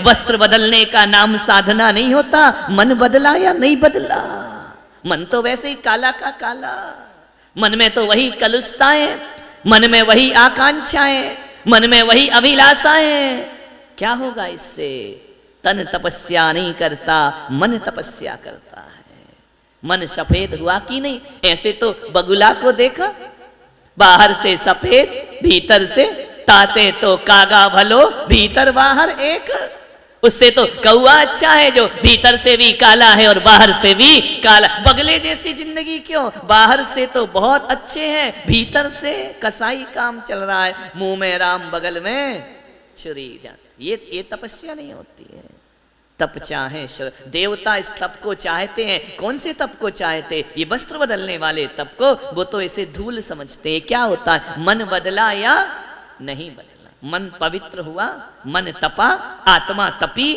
वस्त्र बदलने का नाम साधना नहीं होता। मन बदला या नहीं बदला, मन तो वैसे ही काला का काला, मन में तो वही कलुषताएं, मन में वही आकांक्षाएं, मन में वही अभिलाषाएं। क्या होगा इससे? तन तपस्या नहीं करता, मन तपस्या करता है। मन सफेद हुआ कि नहीं? ऐसे तो बगुला को देखा, बाहर से सफेद भीतर से ताते तो कागा भलो भीतर बाहर एक। उससे तो कौआ अच्छा है जो भीतर से भी काला है और बाहर से भी काला। बगले जैसी जिंदगी क्यों? बाहर से तो बहुत अच्छे हैं, भीतर से कसाई काम चल रहा है, मुंह में राम बगल में छुरी। ये तपस्या नहीं होती है। तप चाहे देवता इस तप को चाहते हैं। कौन से तप को चाहते? ये वस्त्र बदलने वाले तप को। वो तो इसे धूल समझते हैं। क्या होता है? मन बदला या नहीं बदला, मन पवित्र हुआ, मन तपा, आत्मा तपी।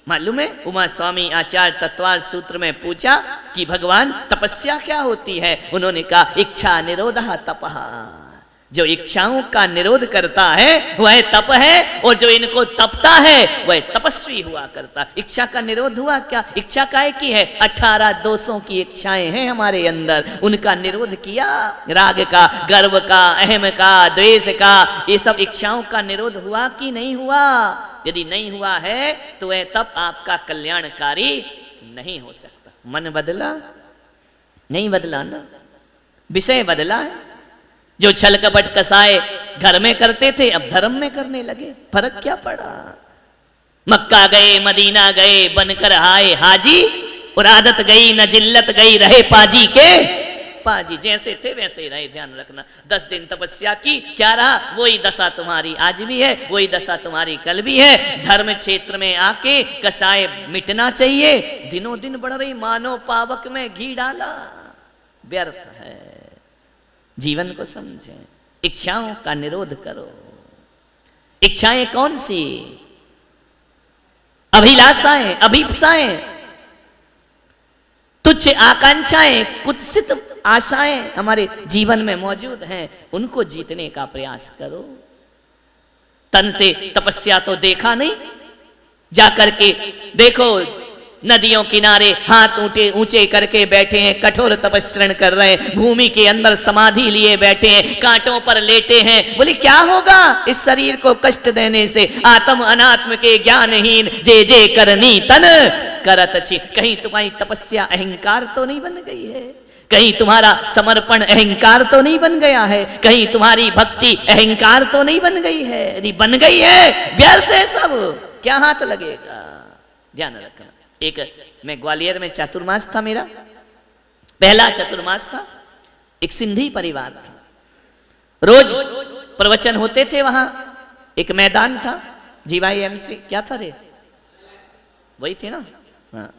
मालूम है उमा स्वामी आचार्य तत्वार सूत्र में पूछा कि भगवान तपस्या क्या होती है? उन्होंने कहा इच्छा निरोधः तपः। जो इच्छाओं का निरोध करता है वह तप है, और जो इनको तपता है वह तपस्वी हुआ करता। इच्छा का निरोध हुआ क्या? इच्छा काय की है? 18 दोषों की इच्छाएं हैं हमारे अंदर, उनका निरोध किया। राग का, गर्व का, अहम का, द्वेष का, ये सब इच्छाओं का निरोध हुआ कि नहीं हुआ? यदि नहीं हुआ है तो वह तप आपका कल्याणकारी नहीं हो सकता। मन बदला? नहीं बदला ना, विषय बदला है। जो छल कपट कसाए घर में करते थे अब धर्म में करने लगे। फर्क क्या पड़ा? मक्का गए, मदीना गए, बनकर आए हाजी, और आदत गई न जिल्लत गई, रहे पाजी के पाजी। जैसे थे वैसे ही रहे। ध्यान रखना, 10 दिन तपस्या की, क्या रहा? वही दशा तुम्हारी आज भी है, वही दशा तुम्हारी कल भी है। धर्म क्षेत्र में आके कसाए मिटना चाहिए। दिनों दिन बढ़ रही मानव पावक में घी डाला, व्यर्थ है। जीवन को समझें, इच्छाओं का निरोध करो। इच्छाएं कौन सी? अभिलाषाएं, अभीप्साएं, तुच्छ आकांक्षाएं, कुत्सित आशाएं हमारे जीवन में मौजूद हैं, उनको जीतने का प्रयास करो। तन से तपस्या तो देखा नहीं, जाकर के देखो नदियों किनारे हाथ ऊंचे करके बैठे हैं, कठोर तपस्रण कर रहे हैं, भूमि के अंदर समाधि लिए बैठे हैं, कांटों पर लेटे हैं। बोले क्या होगा इस शरीर को कष्ट देने से? आत्म अनात्म के ज्ञानहीन जे जे करनी तन करत छी। कहीं तुम्हारी तपस्या अहंकार तो नहीं बन गई है? कहीं तुम्हारा समर्पण अहंकार तो नहीं बन गया है? कहीं तुम्हारी भक्ति अहंकार तो नहीं बन गई है? यदि बन गई है व्यर्थ है सब, क्या हाथ लगेगा? ध्यान रखना। एक मैं ग्वालियर में चातुर्मास था, मेरा पहला चातुर्मास था। एक सिंधी परिवार था, रोज प्रवचन होते थे। वहां एक मैदान था, GYMC क्या था रे, वही थे ना? हाँ।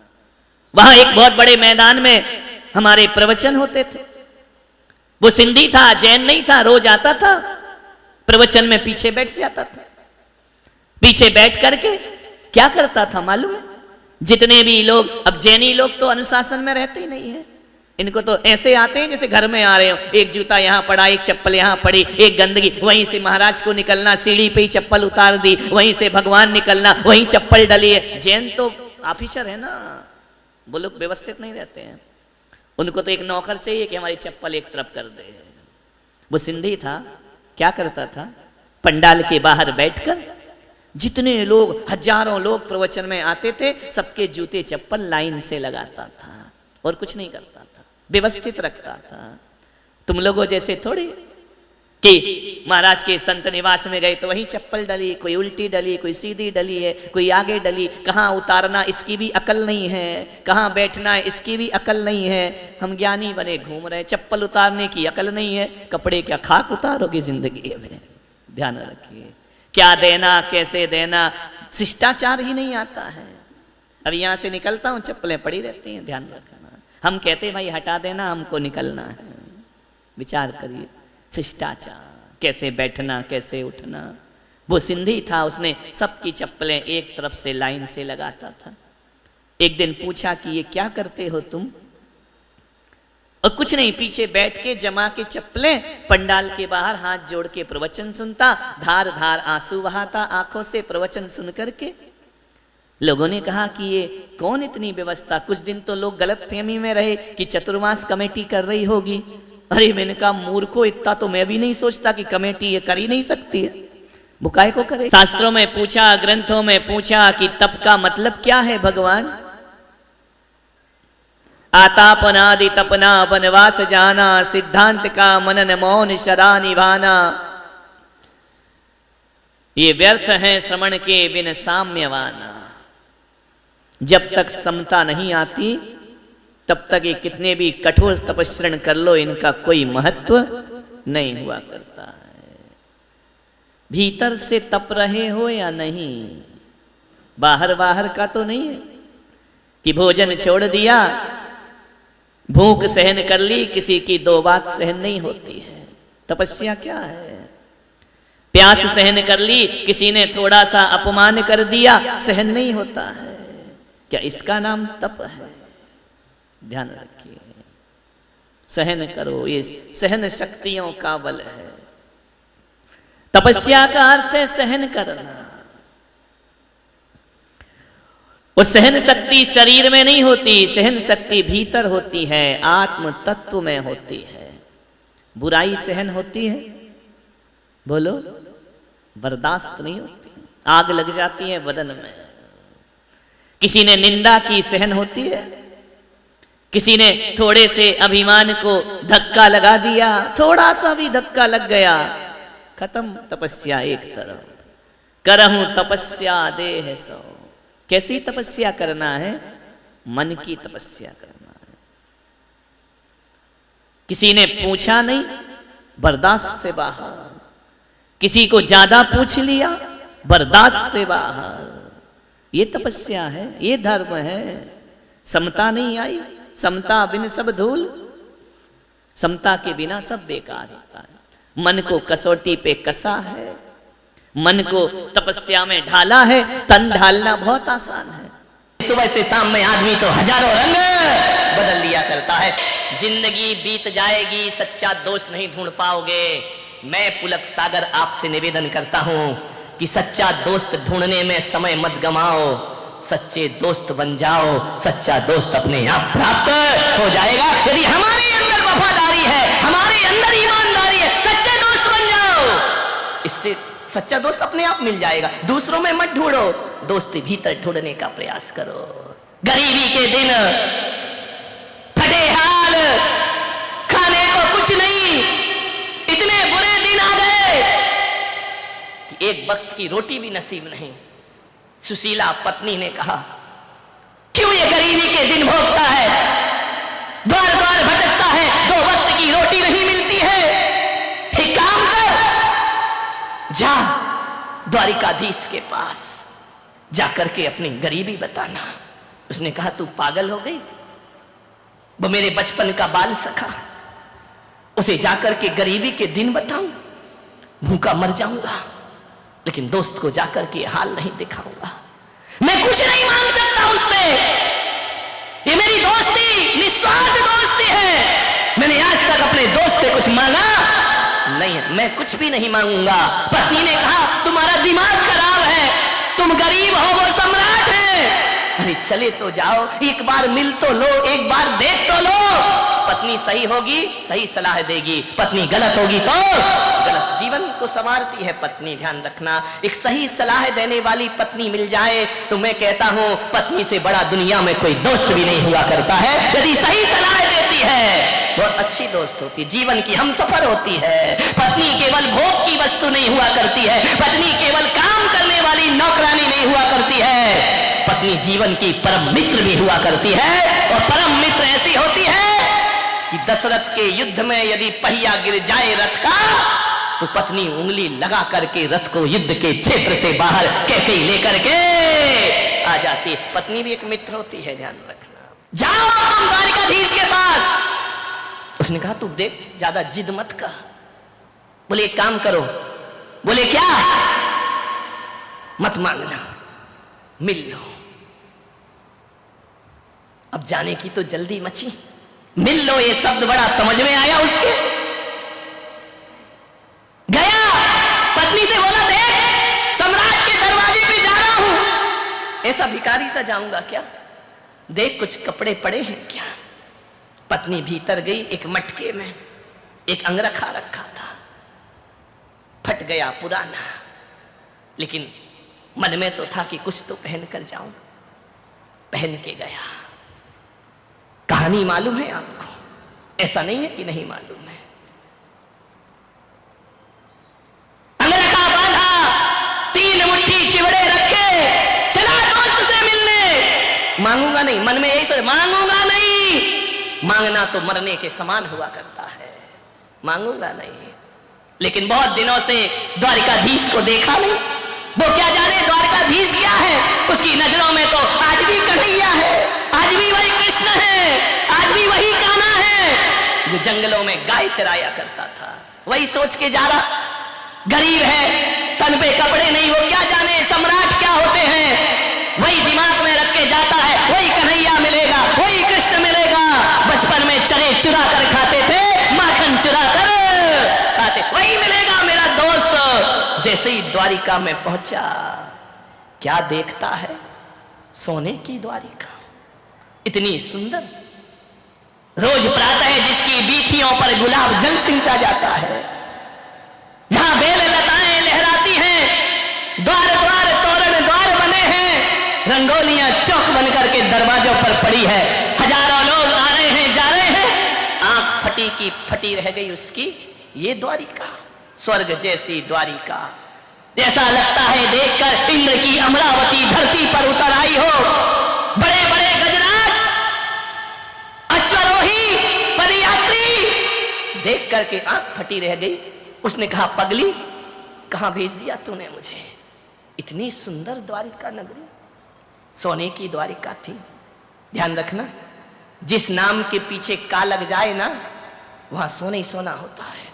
वहां एक बहुत बड़े मैदान में हमारे प्रवचन होते थे। वो सिंधी था, जैन नहीं था। रोज आता था प्रवचन में, पीछे बैठ जाता था। पीछे बैठ करके क्या करता था मालूम है? जितने भी लोग, अब जैनी लोग तो अनुशासन में रहते ही नहीं है, इनको तो ऐसे आते हैं जैसे घर में आ रहे हो। एक जूता यहाँ पड़ा, एक चप्पल यहाँ पड़ी, एक गंदगी, वहीं से महाराज को निकलना, सीढ़ी पे ही चप्पल उतार दी, वहीं से भगवान निकलना, वहीं चप्पल डली है। जैन तो ऑफिसर है ना, वो लोग व्यवस्थित नहीं रहते हैं। उनको तो एक नौकर चाहिए कि हमारी चप्पल एक तरफ कर दे। वो सिंधी था, क्या करता था? पंडाल के बाहर बैठकर जितने लोग, हजारों लोग प्रवचन में आते थे, सबके जूते चप्पल लाइन से लगाता था और कुछ नहीं करता था, व्यवस्थित रखता था। तुम लोगों जैसे थोड़ी कि महाराज के संत निवास में गए तो वहीं चप्पल डली, कोई उल्टी डली, कोई सीधी डली है, कोई आगे डली। कहाँ उतारना इसकी भी अकल नहीं है, कहाँ बैठना है इसकी भी अकल नहीं है। हम ज्ञानी बने घूम रहे, चप्पल उतारने की अकल नहीं है। कपड़े क्या खाक उतारोगे जिंदगी में? ध्यान रखिए, क्या देना, कैसे देना, शिष्टाचार ही नहीं आता है। अब यहां से निकलता हूं, चप्पलें पड़ी रहती हैं। ध्यान रखना, हम कहते भाई हटा देना, हमको निकलना है। विचार करिए, शिष्टाचार, कैसे बैठना, कैसे उठना। वो सिंधी था, उसने सबकी चप्पलें एक तरफ से लाइन से लगाता था। एक दिन पूछा कि ये क्या करते हो तुम? और कुछ नहीं, पीछे बैठ के जमा के चप्पलें, पंडाल के बाहर हाथ जोड़ के प्रवचन सुनता, धार धार आंसू बहाता आंखों से प्रवचन सुन करके। लोगों ने कहा कि ये कौन इतनी व्यवस्था, कुछ दिन तो लोग गलतफहमी में रहे कि चतुर्मास कमेटी कर रही होगी। अरे मैंने कहा मूर्खो, इतना तो मैं भी नहीं सोचता कि कमेटी ये कर ही नहीं सकती है, बुकाय को करे। शास्त्रों में पूछा, ग्रंथों में पूछा कि तप का मतलब क्या है भगवान। आतापनादि तपना वनवास जाना, सिद्धांत का मनन मौन शरा निभाना, ये व्यर्थ है श्रवण के बिन साम्यवाना। जब तक समता नहीं आती तब तक ये कितने भी कठोर तपस्रण कर लो, इनका कोई महत्व नहीं हुआ करता है। भीतर से तप रहे हो या नहीं, बाहर बाहर का तो नहीं है कि भोजन छोड़ दिया, भूख सहन कर ली, किसी की दो बात सहन नहीं होती है। तपस्या क्या है? प्यास सहन कर ली, किसी ने थोड़ा सा अपमान कर दिया, सहन नहीं होता है। क्या इसका नाम तप है? ध्यान रखिए, सहन करो, ये सहन शक्तियों का बल है। तपस्या का अर्थ है सहन करना। और सहन शक्ति शरीर में नहीं होती, सहन शक्ति भीतर होती है, आत्म तत्व में होती है। बुराई सहन होती है, बोलो, बर्दाश्त नहीं होती, आग लग जाती है बदन में। किसी ने निंदा की, सहन होती है। किसी ने थोड़े से अभिमान को धक्का लगा दिया, थोड़ा सा भी धक्का लग गया, खत्म तपस्या एक तरफ। करहूं तपस्या देह सो। कैसी तपस्या करना है? मन की तपस्या करना है। किसी ने पूछा नहीं, बर्दाश्त से बाहर। किसी को ज्यादा पूछ लिया, बर्दाश्त से बाहर। ये तपस्या है, ये धर्म है। समता नहीं आई, समता बिन सब धूल। समता के बिना सब बेकार होता है। मन को कसौटी पे कसा है, मन को तपस्या में ढाला है। तन ढालना बहुत आसान है। सुबह से शाम में आदमी तो हजारों रंग बदल लिया करता है। जिंदगी बीत जाएगी, सच्चा दोस्त नहीं ढूंढ पाओगे। मैं पुलक सागर आपसे निवेदन करता हूं कि सच्चा दोस्त ढूंढने में समय मत गमाओ, सच्चे दोस्त बन जाओ। सच्चा दोस्त अपने आप प्राप्त हो जाएगा। यदि हमारे अंदर वफादारी है, हमारे अंदर ईमानदारी है, सच्चे दोस्त बन जाओ। इससे सच्चा दोस्त अपने आप मिल जाएगा। दूसरों में मत ढूंढो, दोस्ती भीतर ढूंढने का प्रयास करो। गरीबी के दिन, फटे हाल, खाने को कुछ नहीं, इतने बुरे दिन आ गए कि एक वक्त की रोटी भी नसीब नहीं। सुशीला पत्नी ने कहा, क्यों ये गरीबी के दिन भोगता है, द्वार द्वार भटकता है, दो वक्त की रोटी नहीं मिलती है। एक काम कर, जा द्वारिकाधीश के पास जाकर के अपनी गरीबी बताना। उसने कहा, तू पागल हो गई? वो मेरे बचपन का बाल सखा, उसे जाकर के गरीबी के दिन बताऊं? भूखा मर जाऊंगा, लेकिन दोस्त को जाकर के हाल नहीं दिखाऊंगा। मैं कुछ नहीं मांग सकता उससे, ये मेरी दोस्ती निस्वार्थ दोस्ती है। मैंने आज तक अपने दोस्त से कुछ मांगा नहीं है, मैं कुछ भी नहीं मांगूंगा। पत्नी ने कहा, तुम्हारा दिमाग खराब है, तुम गरीब हो, वो सम्राट है। अरे चले तो जाओ, एक बार मिल तो लो, एक बार देख तो लो। पत्नी सही होगी, सही सलाह देगी, पत्नी गलत होगी तो गलत। जीवन को संवारती है पत्नी, ध्यान रखना। एक सही सलाह देने वाली पत्नी मिल जाए तो मैं कहता हूं, पत्नी से बड़ा दुनिया में कोई दोस्त भी नहीं हुआ करता है। यदि सही सलाह देती है, बहुत अच्छी दोस्त होती, जीवन की हमसफर होती है। पत्नी केवल भोग की वस्तु नहीं हुआ करती है, पत्नी केवल काम करने वाली नौकरानी नहीं हुआ करती है, पत्नी जीवन की परम मित्र भी हुआ करती है। और परम मित्र ऐसी होती है कि दशरथ के युद्ध में यदि पहिया गिर जाए रथ का, तो पत्नी उंगली लगा करके रथ को युद्ध के क्षेत्र से बाहर कैकेयी लेकर के आ जाती है। पत्नी भी एक मित्र होती है, ध्यान रखना। जाओ तुम द्वारिकाधीश के पास। उसने कहा, तू देख, ज्यादा जिद मत कर। बोले, एक काम करो। बोले, क्या? मत मांगना, मिल लो। अब जाने की तो जल्दी मची। मिल लो, ये शब्द बड़ा समझ में आया उसके। गया, पत्नी से बोला, देख, सम्राट के दरवाजे पे जा रहा हूं। ऐसा भिखारी सा जाऊंगा क्या? देख कुछ कपड़े पड़े हैं क्या? पत्नी भीतर गई, एक मटके में एक अंगरखा रखा था, फट गया पुराना, लेकिन मन में तो था कि कुछ तो पहन कर जाऊं। पहन के गया। कहानी मालूम है आपको, ऐसा नहीं है कि नहीं मालूम है। अंगरखा बांधा, 3 मुट्ठी चिवड़े रखे, चला दोस्त से मिलने। मांगूंगा नहीं, मन में यही सोच, मांगूंगा नहीं। मांगना तो मरने के समान हुआ करता है, मांगूंगा नहीं। लेकिन बहुत दिनों से द्वारिकाधीश को देखा नहीं। वो क्या जाने द्वारकाधीश क्या है, उसकी नजरों में तो आज भी कन्हैया है, आज भी वही कृष्ण है, आज भी वही कान्हा है जो जंगलों में गाय चराया करता था। वही सोच के जा रहा। गरीब है, तन पे कपड़े नहीं, वो क्या जाने सम्राट क्या होते हैं। वही दिमाग में रख के जाता है, वही कन्हैया मिलेगा, वही कृष्ण मिलेगा। बचपन में चने चुरा कर खाते थे, माखन चुरा कर खाते, वही मिलेगा मेरा दोस्त। जैसे ही द्वारिका में पहुंचा, क्या देखता है? सोने की द्वारिका, इतनी सुंदर। रोज प्रातः जिसकी बीथियों पर गुलाब जल सिंचा जाता है, जहां बेल लताएं लहराती हैं, द्वार द्वार तोरण द्वार बने हैं, रंगोलियां चौक बनकर के दरवाजों पर पड़ी है। हजारों लोग आ रहे हैं, जा रहे हैं। आंख फटी की फटी रह गई उसकी। ये द्वारिका, स्वर्ग जैसी द्वारिका, जैसा लगता है देखकर इंद्र की अमरावती धरती पर उतर आई हो। बड़े बड़े गजराज, अश्वरोही, पदयात्री देख करके आंख फटी रह गई। उसने कहा, पगली कहां भेज दिया तूने मुझे? इतनी सुंदर द्वारिका नगरी, सोने की द्वारिका थी। ध्यान रखना, जिस नाम के पीछे का लग जाए ना, वहां सोना ही सोना होता है।